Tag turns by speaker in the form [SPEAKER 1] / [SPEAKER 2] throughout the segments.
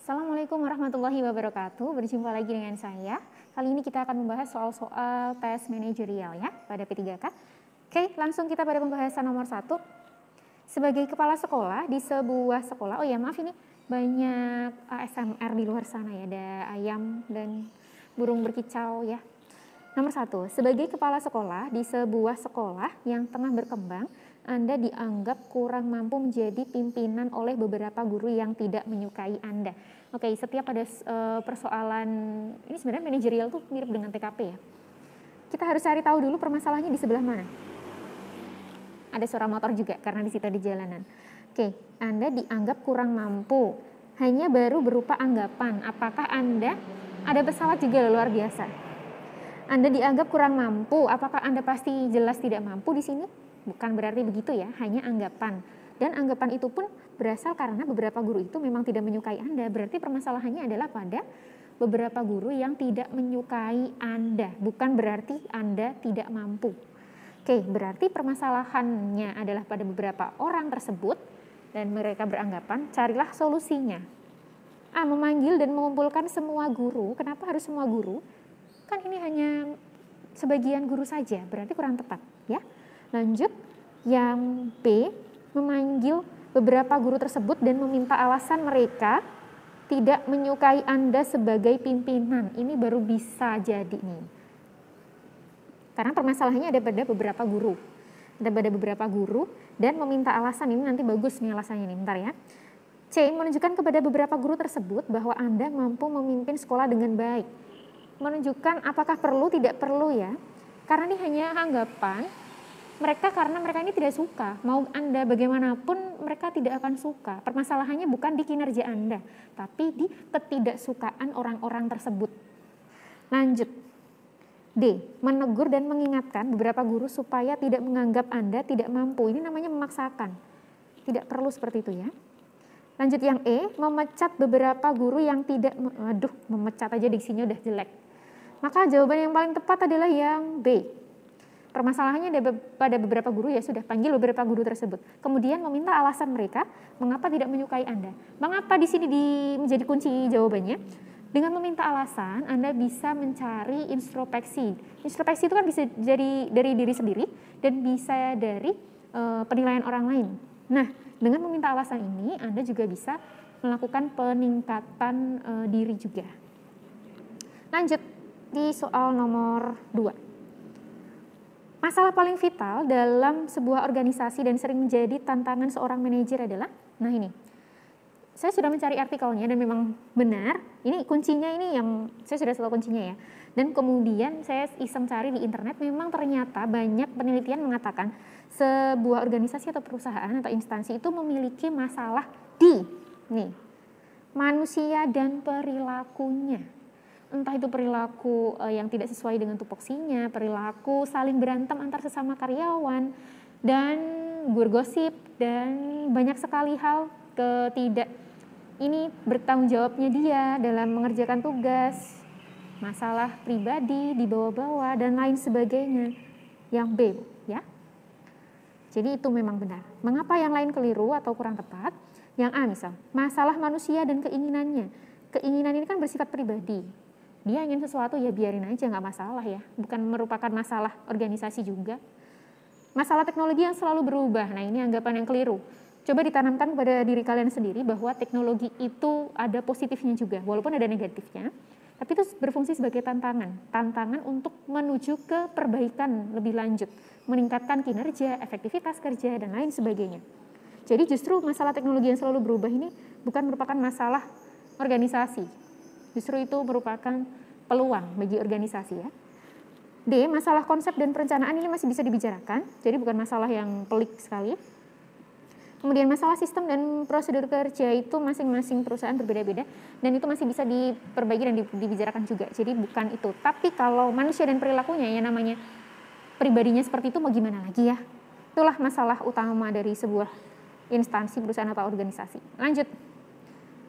[SPEAKER 1] Assalamualaikum warahmatullahi wabarakatuh. Berjumpa lagi dengan saya. Kali ini kita akan membahas soal-soal tes manajerial ya pada P3K. Oke, langsung kita pada pembahasan nomor 1. Sebagai kepala sekolah di sebuah sekolah, oh ya maaf ini banyak ASMR di luar sana ya, ada ayam dan burung berkicau ya. Nomor 1, sebagai kepala sekolah di sebuah sekolah yang tengah berkembang, Anda dianggap kurang mampu menjadi pimpinan oleh beberapa guru yang tidak menyukai Anda. Oke, setiap ada persoalan, ini sebenarnya manajerial tuh mirip dengan TKP ya. Kita harus cari tahu dulu permasalahannya di sebelah mana. Ada suara motor juga karena di situ di jalanan. Oke, Anda dianggap kurang mampu. Hanya baru berupa anggapan. Apakah Anda ada pesawat juga luar biasa? Anda dianggap kurang mampu. Apakah Anda pasti jelas tidak mampu di sini? Bukan berarti begitu ya, hanya anggapan. Dan anggapan itu pun berasal karena beberapa guru itu memang tidak menyukai Anda. Berarti permasalahannya adalah pada beberapa guru yang tidak menyukai Anda. Bukan berarti Anda tidak mampu. Oke, berarti permasalahannya adalah pada beberapa orang tersebut dan mereka beranggapan, carilah solusinya. Memanggil dan mengumpulkan semua guru. Kenapa harus semua guru? Kan ini hanya sebagian guru saja, berarti kurang tepat ya. Lanjut, yang B, memanggil beberapa guru tersebut dan meminta alasan mereka tidak menyukai Anda sebagai pimpinan. Ini baru bisa jadi nih. Karena permasalahannya ada pada beberapa guru. Ada pada beberapa guru dan meminta alasan, ini nanti bagus nih alasannya nih, bentar ya. C, menunjukkan kepada beberapa guru tersebut bahwa Anda mampu memimpin sekolah dengan baik. Menunjukkan apakah perlu, tidak perlu ya. Karena ini hanya anggapan mereka, karena mereka ini tidak suka. Mau Anda bagaimanapun mereka tidak akan suka. Permasalahannya bukan di kinerja Anda, tapi di ketidaksukaan orang-orang tersebut. Lanjut. D, menegur dan mengingatkan beberapa guru supaya tidak menganggap Anda tidak mampu. Ini namanya memaksakan. Tidak perlu seperti itu ya. Lanjut yang E, memecat beberapa guru yang tidak, memecat aja diksinya udah jelek. Maka jawaban yang paling tepat adalah yang B. Permasalahannya ada pada beberapa guru, ya sudah panggil beberapa guru tersebut. Kemudian meminta alasan mereka mengapa tidak menyukai Anda. Mengapa di sini menjadi kunci jawabannya? Dengan meminta alasan, Anda bisa mencari introspeksi. Introspeksi itu kan bisa jadi dari diri sendiri dan bisa dari penilaian orang lain. Nah, dengan meminta alasan ini, Anda juga bisa melakukan peningkatan diri juga. Lanjut di soal nomor 2. Masalah paling vital dalam sebuah organisasi dan sering menjadi tantangan seorang manajer adalah, nah ini, saya sudah mencari artikelnya dan memang benar, ini kuncinya ini yang, saya sudah selalu kuncinya ya. Dan kemudian saya iseng cari di internet, memang ternyata banyak penelitian mengatakan sebuah organisasi atau perusahaan atau instansi itu memiliki masalah di manusia dan perilakunya. Entah itu perilaku yang tidak sesuai dengan tupoksinya, perilaku saling berantem antar sesama karyawan, dan bergosip, dan banyak sekali hal ini bertanggung jawabnya dia dalam mengerjakan tugas, masalah pribadi dibawa-bawa, dan lain sebagainya. Yang B, ya. Jadi itu memang benar. Mengapa yang lain keliru atau kurang tepat? Yang A misal, masalah manusia dan keinginannya. Keinginan ini kan bersifat pribadi. Dia ingin sesuatu ya biarin aja, nggak masalah ya. Bukan merupakan masalah organisasi juga. Masalah teknologi yang selalu berubah. Nah ini anggapan yang keliru. Coba ditanamkan pada diri kalian sendiri bahwa teknologi itu ada positifnya juga. Walaupun ada negatifnya. Tapi itu berfungsi sebagai tantangan. Tantangan untuk menuju ke perbaikan lebih lanjut. Meningkatkan kinerja, efektivitas kerja, dan lain sebagainya. Jadi justru masalah teknologi yang selalu berubah ini bukan merupakan masalah organisasi. Justru itu merupakan peluang bagi organisasi ya. D, masalah konsep dan perencanaan ini masih bisa dibicarakan, jadi bukan masalah yang pelik sekali. Kemudian masalah sistem dan prosedur kerja itu masing-masing perusahaan berbeda-beda, dan itu masih bisa diperbaiki dan dibicarakan juga, jadi bukan itu. Tapi kalau manusia dan perilakunya ya namanya pribadinya seperti itu mau gimana lagi ya. Itulah masalah utama dari sebuah instansi, perusahaan atau organisasi. Lanjut,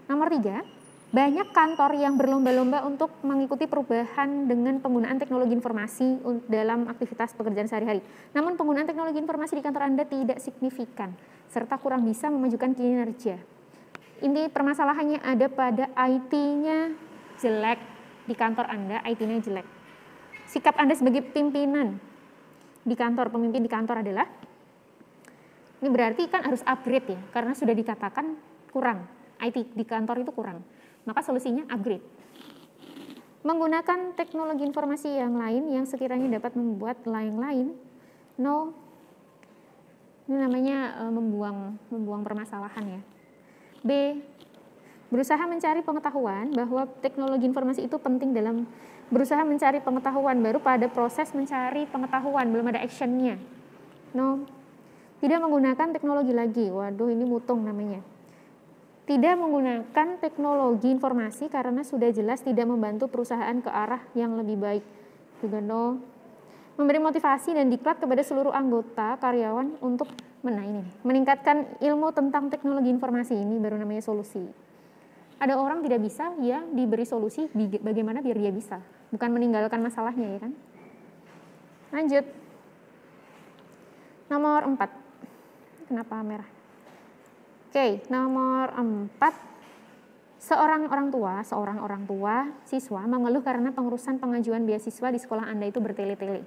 [SPEAKER 1] nomor 3. Banyak kantor yang berlomba-lomba untuk mengikuti perubahan dengan penggunaan teknologi informasi dalam aktivitas pekerjaan sehari-hari. Namun penggunaan teknologi informasi di kantor Anda tidak signifikan, serta kurang bisa memajukan kinerja. Ini permasalahannya ada pada IT-nya jelek di kantor Anda, IT-nya jelek. Sikap Anda sebagai pimpinan di kantor, pemimpin di kantor adalah, ini berarti kan harus upgrade ya, karena sudah dikatakan kurang, IT di kantor itu kurang. Maka solusinya upgrade. Menggunakan teknologi informasi yang lain yang sekiranya dapat membuat lain-lain, no, ini namanya membuang permasalahan ya. B, berusaha mencari pengetahuan bahwa teknologi informasi itu penting dalam berusaha mencari pengetahuan baru pada proses mencari pengetahuan, belum ada actionnya. No, tidak menggunakan teknologi lagi, waduh ini mutung namanya. Tidak menggunakan teknologi informasi karena sudah jelas tidak membantu perusahaan ke arah yang lebih baik. Juga no. Memberi motivasi dan diklat kepada seluruh anggota karyawan untuk meningkatkan ilmu tentang teknologi informasi, ini baru namanya solusi. Ada orang tidak bisa, ya diberi solusi bagaimana biar dia bisa, bukan meninggalkan masalahnya ya kan. Lanjut. Nomor 4. Kenapa merah? Oke, nomor 4. Seorang orang tua siswa mengeluh karena pengurusan pengajuan beasiswa di sekolah Anda itu bertele-tele.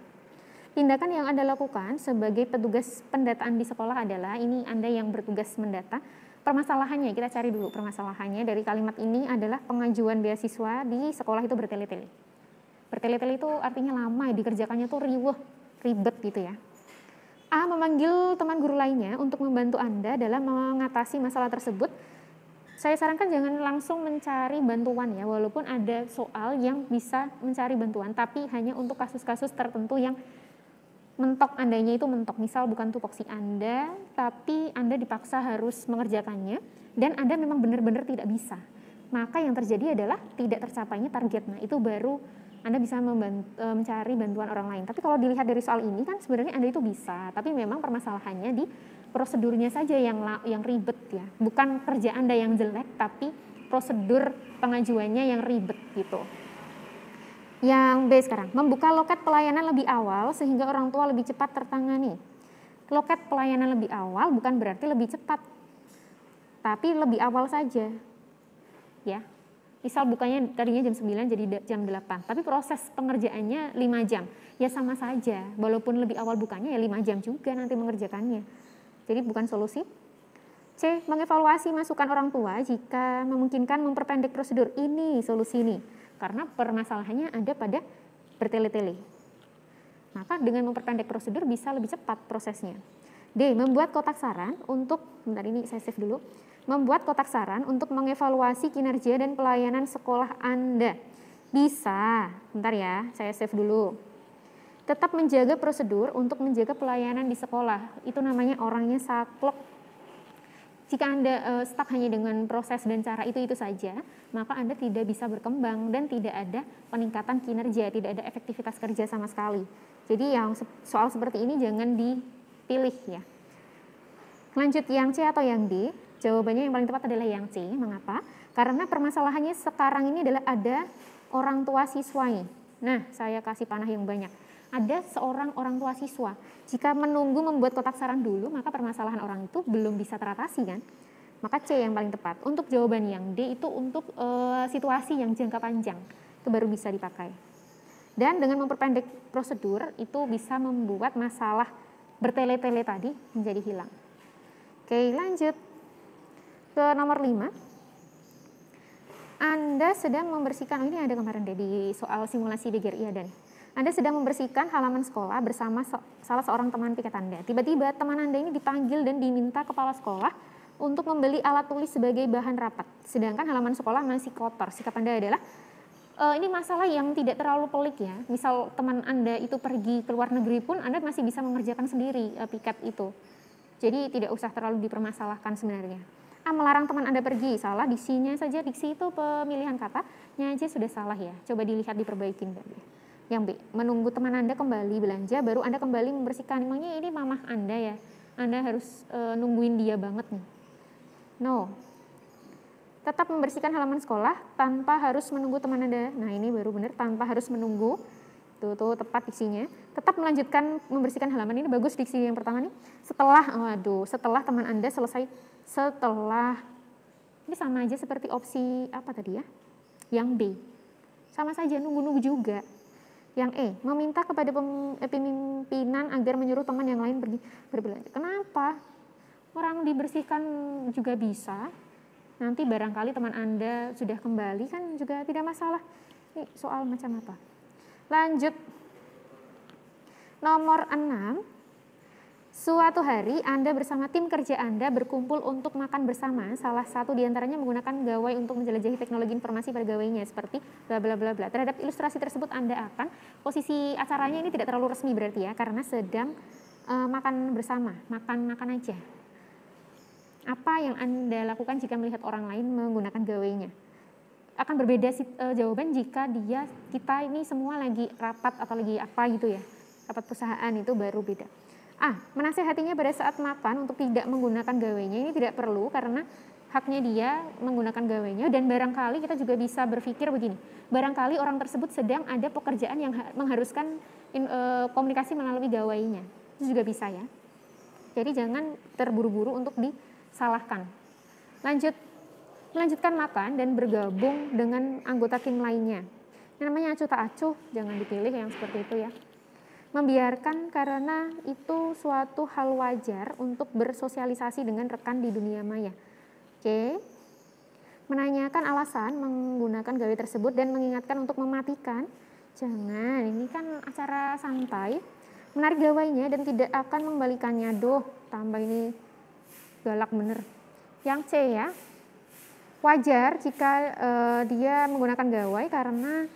[SPEAKER 1] Tindakan yang Anda lakukan sebagai petugas pendataan di sekolah adalah, ini Anda yang bertugas mendata, permasalahannya, kita cari dulu permasalahannya dari kalimat ini adalah pengajuan beasiswa di sekolah itu bertele-tele. Bertele-tele itu artinya lama, dikerjakannya tuh ribet gitu ya. A, memanggil teman guru lainnya untuk membantu Anda dalam mengatasi masalah tersebut. Saya sarankan jangan langsung mencari bantuan ya, walaupun ada soal yang bisa mencari bantuan, tapi hanya untuk kasus-kasus tertentu yang mentok Andanya itu mentok. Misal bukan tupoksi Anda, tapi Anda dipaksa harus mengerjakannya, dan Anda memang benar-benar tidak bisa. Maka yang terjadi adalah tidak tercapainya target. Nah itu baru Anda bisa mencari bantuan orang lain. Tapi kalau dilihat dari soal ini kan sebenarnya Anda itu bisa, tapi memang permasalahannya di prosedurnya saja yang ribet ya. Bukan kerja Anda yang jelek, tapi prosedur pengajuannya yang ribet gitu. Yang B sekarang, membuka loket pelayanan lebih awal sehingga orang tua lebih cepat tertangani. Loket pelayanan lebih awal bukan berarti lebih cepat, tapi lebih awal saja. Ya. Misal bukanya tadinya jam 9 jadi jam 8, tapi proses pengerjaannya 5 jam. Ya sama saja, walaupun lebih awal bukanya ya 5 jam juga nanti mengerjakannya. Jadi bukan solusi. C, mengevaluasi masukan orang tua jika memungkinkan memperpendek prosedur. Ini solusi nih, karena permasalahannya ada pada bertele-tele. Maka dengan memperpendek prosedur bisa lebih cepat prosesnya. D, membuat kotak saran untuk, bentar ini saya save dulu. Membuat kotak saran untuk mengevaluasi kinerja dan pelayanan sekolah Anda. Bisa, bentar ya, saya save dulu. Tetap menjaga prosedur untuk menjaga pelayanan di sekolah. Itu namanya orangnya saklek. Jika Anda stuck hanya dengan proses dan cara itu saja, maka Anda tidak bisa berkembang dan tidak ada peningkatan kinerja, tidak ada efektivitas kerja sama sekali. Jadi yang soal seperti ini jangan dipilih ya. Lanjut yang C atau yang D? Jawabannya yang paling tepat adalah yang C. Mengapa? Karena permasalahannya sekarang ini adalah ada orang tua siswanya. Nah, saya kasih panah yang banyak. Ada seorang orang tua siswa. Jika menunggu membuat kotak saran dulu, maka permasalahan orang itu belum bisa teratasi kan? Maka C yang paling tepat. Untuk jawaban yang D itu untuk situasi yang jangka panjang. Itu baru bisa dipakai. Dan dengan memperpendek prosedur itu bisa membuat masalah bertele-tele tadi menjadi hilang. Oke, lanjut ke nomor 5. Anda sedang membersihkan, ini ada kemarin deh di soal simulasi DGRI ada nih. Anda sedang membersihkan halaman sekolah bersama salah seorang teman piket Anda. Tiba-tiba teman Anda ini dipanggil dan diminta kepala sekolah untuk membeli alat tulis sebagai bahan rapat. Sedangkan halaman sekolah masih kotor. Sikap Anda adalah, ini masalah yang tidak terlalu pelik ya. Misal teman Anda itu pergi ke luar negeri pun Anda masih bisa mengerjakan sendiri piket itu. Jadi tidak usah terlalu dipermasalahkan sebenarnya. A, melarang teman Anda pergi, salah diksinya saja, diksi itu pemilihan katanya aja sudah salah ya. Coba dilihat diperbaikin. Yang B, menunggu teman Anda kembali belanja, baru Anda kembali membersihkan. Emangnya ini mamah Anda ya? Anda harus nungguin dia banget nih. No. Tetap membersihkan halaman sekolah tanpa harus menunggu teman Anda. Nah ini baru benar, tanpa harus menunggu. Tuh tepat diksinya. Tetap melanjutkan membersihkan halaman, ini bagus diksi yang pertama nih. Setelah teman Anda selesai, setelah Ini sama aja seperti opsi apa tadi ya? Yang B. Sama saja nunggu-nunggu juga. Yang E, meminta kepada pimpinan agar menyuruh teman yang lain pergi berbelanja. Kenapa? Orang dibersihkan juga bisa. Nanti barangkali teman Anda sudah kembali kan juga tidak masalah. Ini soal macam apa? Lanjut. Nomor 6. Suatu hari Anda bersama tim kerja Anda berkumpul untuk makan bersama. Salah satu diantaranya menggunakan gawai untuk menjelajahi teknologi informasi pada gawainya seperti bla bla bla bla. Terhadap ilustrasi tersebut Anda akan, posisi acaranya ini tidak terlalu resmi berarti ya, karena sedang makan bersama, makan aja. Apa yang Anda lakukan jika melihat orang lain menggunakan gawainya? Akan berbeda jawaban jika kita ini semua lagi rapat atau lagi apa gitu ya. Rapat perusahaan itu baru beda. A. Menasehatinya pada saat makan untuk tidak menggunakan gawainya. Ini tidak perlu karena haknya dia menggunakan gawainya, dan barangkali kita juga bisa berpikir begini. Barangkali orang tersebut sedang ada pekerjaan yang mengharuskan komunikasi melalui gawainya. Itu juga bisa ya. Jadi jangan terburu-buru untuk disalahkan. Melanjutkan makan dan bergabung dengan anggota tim lainnya. Ini namanya acuh tak acuh, jangan dipilih yang seperti itu ya. Membiarkan karena itu suatu hal wajar untuk bersosialisasi dengan rekan di dunia maya. Oke. Menanyakan alasan menggunakan gawai tersebut dan mengingatkan untuk mematikan. Jangan, ini kan acara santai. Menarik gawainya dan tidak akan mengembalikannya. Duh, tambah ini galak bener. Yang C ya. Wajar jika dia menggunakan gawai karena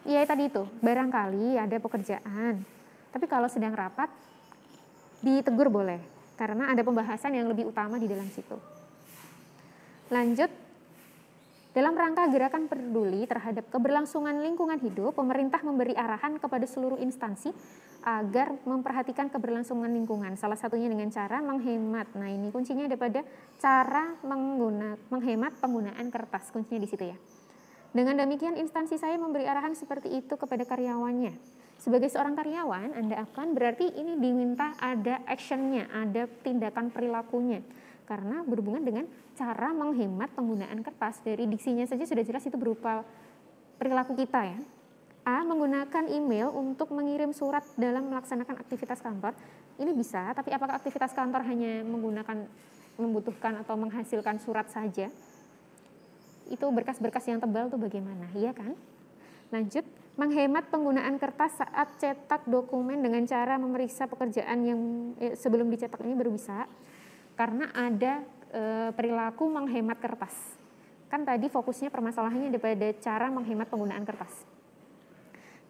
[SPEAKER 1] ya tadi itu, barangkali ada pekerjaan. Tapi kalau sedang rapat, ditegur boleh, karena ada pembahasan yang lebih utama di dalam situ. Lanjut, dalam rangka gerakan peduli terhadap keberlangsungan lingkungan hidup, pemerintah memberi arahan kepada seluruh instansi agar memperhatikan keberlangsungan lingkungan. Salah satunya dengan cara menghemat. Nah ini kuncinya ada pada cara menghemat penggunaan kertas, kuncinya di situ ya. Dengan demikian instansi saya memberi arahan seperti itu kepada karyawannya. Sebagai seorang karyawan, Anda akan berarti ini diminta ada actionnya, ada tindakan perilakunya. Karena berhubungan dengan cara menghemat penggunaan kertas. Dari diksinya saja sudah jelas itu berupa perilaku kita ya. A. Menggunakan email untuk mengirim surat dalam melaksanakan aktivitas kantor. Ini bisa, tapi apakah aktivitas kantor hanya membutuhkan atau menghasilkan surat saja? Itu berkas-berkas yang tebal tuh bagaimana, iya kan? Lanjut, menghemat penggunaan kertas saat cetak dokumen dengan cara memeriksa pekerjaan yang sebelum dicetak ini baru bisa, karena ada perilaku menghemat kertas. Kan tadi fokusnya permasalahannya pada cara menghemat penggunaan kertas.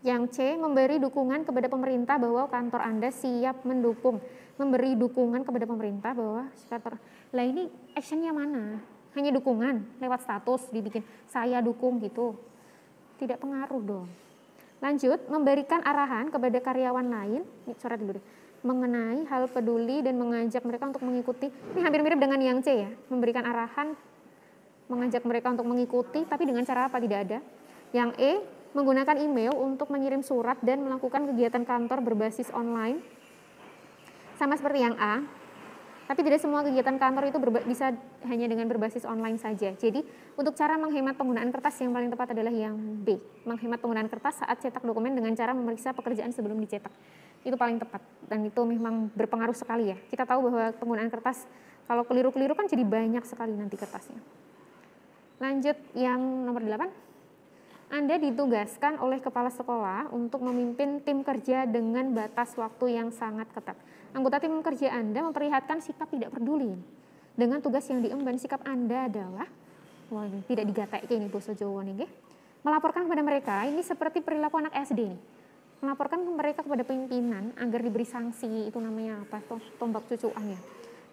[SPEAKER 1] Yang C, memberi dukungan kepada pemerintah bahwa kantor Anda siap mendukung. Memberi dukungan kepada pemerintah bahwa kantor, lah ini actionnya mana? Hanya dukungan lewat status dibikin saya dukung gitu, tidak pengaruh dong. Lanjut, memberikan arahan kepada karyawan lain, coret dulu deh, mengenai hal peduli dan mengajak mereka untuk mengikuti. Ini hampir mirip dengan yang C ya, memberikan arahan, mengajak mereka untuk mengikuti, tapi dengan cara apa tidak ada. Yang E, menggunakan email untuk mengirim surat dan melakukan kegiatan kantor berbasis online. Sama seperti yang A. Tapi tidak semua kegiatan kantor itu bisa hanya dengan berbasis online saja. Jadi untuk cara menghemat penggunaan kertas yang paling tepat adalah yang B. Menghemat penggunaan kertas saat cetak dokumen dengan cara memeriksa pekerjaan sebelum dicetak. Itu paling tepat dan itu memang berpengaruh sekali ya. Kita tahu bahwa penggunaan kertas kalau keliru-keliru kan jadi banyak sekali nanti kertasnya. Lanjut yang nomor 8. Anda ditugaskan oleh kepala sekolah untuk memimpin tim kerja dengan batas waktu yang sangat ketat. Anggota tim kerja Anda memperlihatkan sikap tidak peduli. Dengan tugas yang diemban, sikap Anda adalah, wah ini tidak digatek ini bahasa Jawa nih, melaporkan kepada mereka, ini seperti perilaku anak SD nih. Melaporkan mereka kepada pimpinan agar diberi sanksi, itu namanya apa, tombak cucuan ya.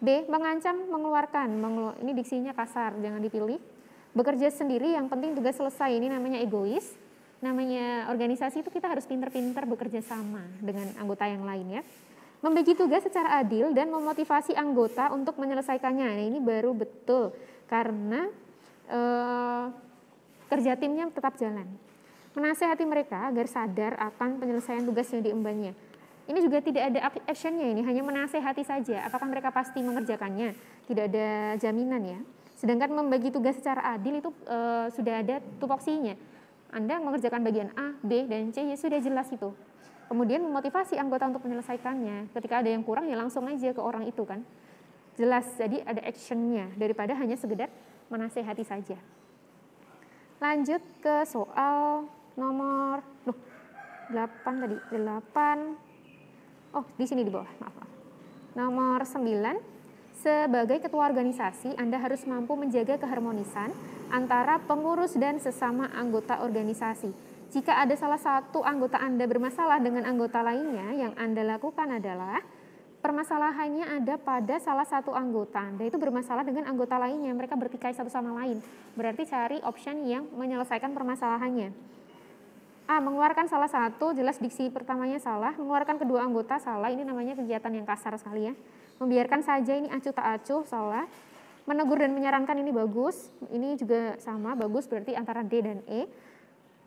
[SPEAKER 1] B, mengancam, mengeluarkan, ini diksinya kasar, jangan dipilih. Bekerja sendiri, yang penting tugas selesai, ini namanya egois. Namanya organisasi itu kita harus pinter-pinter bekerja sama dengan anggota yang lain ya. Membagi tugas secara adil dan memotivasi anggota untuk menyelesaikannya. Nah, ini baru betul karena kerja timnya tetap jalan. Menasehati mereka agar sadar akan penyelesaian tugas yang diembannya. Ini juga tidak ada actionnya, ini hanya menasehati saja. Apakah mereka pasti mengerjakannya? Tidak ada jaminan ya. Sedangkan membagi tugas secara adil itu sudah ada tupoksinya. Anda mengerjakan bagian A, B, dan C, ya sudah jelas itu. Kemudian memotivasi anggota untuk menyelesaikannya. Ketika ada yang kurang, ya langsung aja ke orang itu kan. Jelas, jadi ada actionnya daripada hanya sekedar menasehati saja. Lanjut ke soal nomor 8 tadi, 8. Oh, di sini di bawah, maaf. Nomor 9, sebagai ketua organisasi, Anda harus mampu menjaga keharmonisan antara pengurus dan sesama anggota organisasi. Jika ada salah satu anggota Anda bermasalah dengan anggota lainnya, yang Anda lakukan adalah permasalahannya ada pada salah satu anggota Anda itu bermasalah dengan anggota lainnya, mereka bertikai satu sama lain. Berarti cari option yang menyelesaikan permasalahannya. A, mengeluarkan salah satu, jelas diksi pertamanya salah, mengeluarkan kedua anggota salah, ini namanya kegiatan yang kasar sekali ya. Membiarkan saja, ini acuh tak acuh, salah. Menegur dan menyarankan, ini bagus, ini juga sama, bagus, berarti antara D dan E.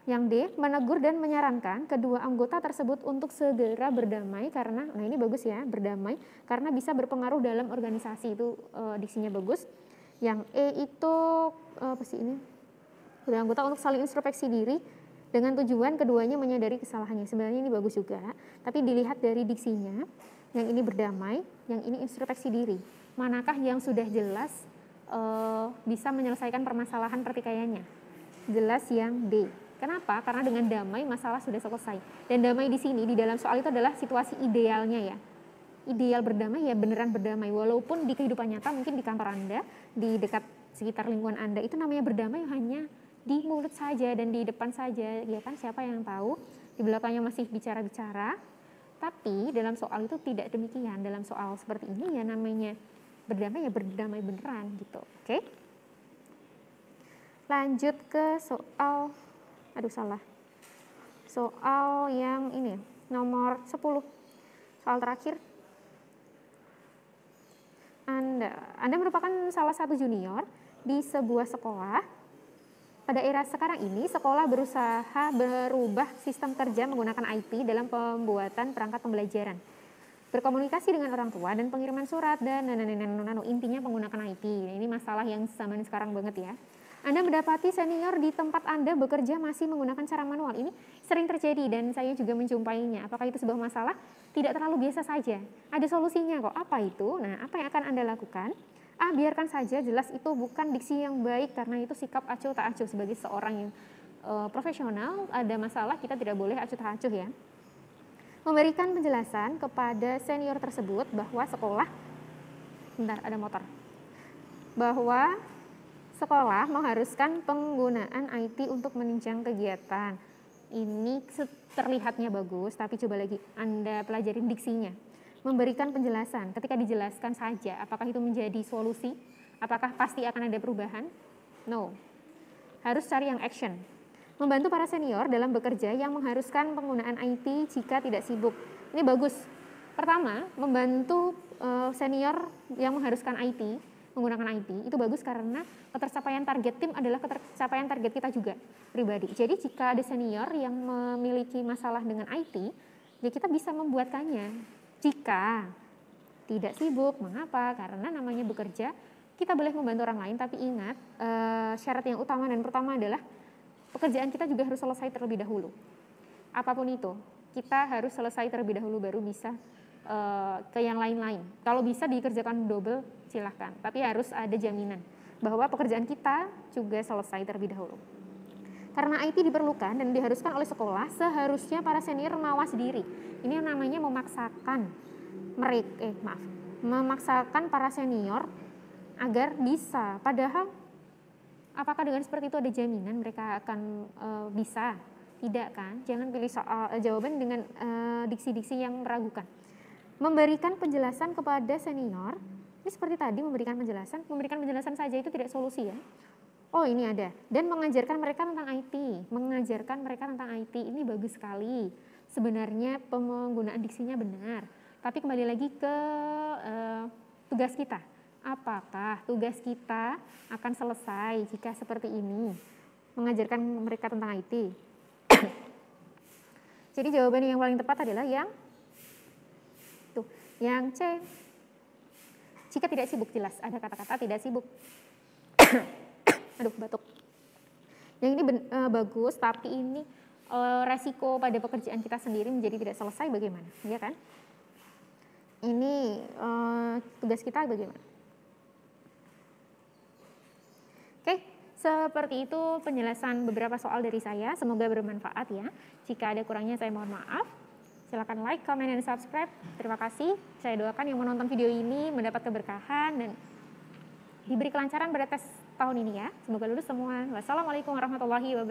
[SPEAKER 1] Yang D, menegur dan menyarankan kedua anggota tersebut untuk segera berdamai karena, nah ini bagus ya, berdamai karena bisa berpengaruh dalam organisasi, itu diksinya bagus. Yang E itu apa sih ini? Kedua anggota untuk saling introspeksi diri dengan tujuan keduanya menyadari kesalahannya. Sebenarnya ini bagus juga, tapi dilihat dari diksinya, yang ini berdamai, yang ini introspeksi diri. Manakah yang sudah jelas bisa menyelesaikan permasalahan pertikaiannya? Jelas yang D. Kenapa? Karena dengan damai masalah sudah selesai. Dan damai di sini di dalam soal itu adalah situasi idealnya ya. Ideal berdamai ya beneran berdamai. Walaupun di kehidupan nyata mungkin di kantor Anda, di dekat sekitar lingkungan Anda itu namanya berdamai hanya di mulut saja dan di depan saja. Ya kan, siapa yang tahu? Di belakangnya masih bicara-bicara. Tapi dalam soal itu tidak demikian. Dalam soal seperti ini ya namanya berdamai ya berdamai beneran gitu. Oke? Lanjut ke soal soal yang ini, nomor 10. Soal terakhir. Anda merupakan salah satu junior di sebuah sekolah. Pada era sekarang ini, sekolah berusaha berubah sistem kerja menggunakan IT dalam pembuatan perangkat pembelajaran. Berkomunikasi dengan orang tua dan pengiriman surat dan intinya menggunakan IT. Ini masalah yang zaman sekarang banget ya. Anda mendapati senior di tempat Anda bekerja masih menggunakan cara manual. Ini sering terjadi dan saya juga menjumpainya. Apakah itu sebuah masalah? Tidak terlalu biasa saja. Ada solusinya kok. Apa itu? Nah, apa yang akan Anda lakukan? A, biarkan saja, jelas itu bukan diksi yang baik karena itu sikap acuh tak acuh. Sebagai seorang yang profesional, ada masalah kita tidak boleh acuh tak acuh ya. Memberikan penjelasan kepada senior tersebut bahwa sekolah, bahwa sekolah mengharuskan penggunaan IT untuk menunjang kegiatan. Ini terlihatnya bagus, tapi coba lagi Anda pelajarin diksinya. Memberikan penjelasan, ketika dijelaskan saja, apakah itu menjadi solusi? Apakah pasti akan ada perubahan? No. Harus cari yang action. Membantu para senior dalam bekerja yang mengharuskan penggunaan IT jika tidak sibuk. Ini bagus. Pertama, membantu senior yang mengharuskan IT, menggunakan IT, itu bagus karena ketercapaian target tim adalah ketercapaian target kita juga pribadi. Jadi jika ada senior yang memiliki masalah dengan IT, ya kita bisa membuatkannya. Jika tidak sibuk, mengapa? Karena namanya bekerja, kita boleh membantu orang lain, tapi ingat syarat yang utama dan pertama adalah pekerjaan kita juga harus selesai terlebih dahulu. Apapun itu, kita harus selesai terlebih dahulu baru bisa ke yang lain-lain. Kalau bisa dikerjakan double, silahkan. Tapi harus ada jaminan bahwa pekerjaan kita juga selesai terlebih dahulu. Karena IT diperlukan dan diharuskan oleh sekolah, seharusnya para senior mawas diri. Ini namanya memaksakan para senior agar bisa. Padahal, apakah dengan seperti itu ada jaminan mereka akan bisa? Tidak kan? Jangan pilih jawaban dengan diksi-diksi yang meragukan. Memberikan penjelasan kepada senior, ini seperti tadi memberikan penjelasan saja itu tidak solusi ya. Oh ini ada, dan mengajarkan mereka tentang IT, ini bagus sekali. Sebenarnya penggunaan diksinya benar, tapi kembali lagi ke tugas kita. Apakah tugas kita akan selesai jika seperti ini? Mengajarkan mereka tentang IT. Jadi jawaban yang paling tepat adalah yang C. Jika tidak sibuk, jelas ada kata-kata tidak sibuk. Aduh, batuk. Yang ini bagus, tapi ini resiko pada pekerjaan kita sendiri menjadi tidak selesai bagaimana, ya kan? Ini tugas kita bagaimana? Oke, seperti itu penjelasan beberapa soal dari saya. Semoga bermanfaat ya. Jika ada kurangnya saya mohon maaf. Silakan like, comment, dan subscribe. Terima kasih. Saya doakan yang menonton video ini mendapat keberkahan dan diberi kelancaran pada tes tahun ini ya. Semoga lulus semua. Wassalamualaikum warahmatullahi wabarakatuh.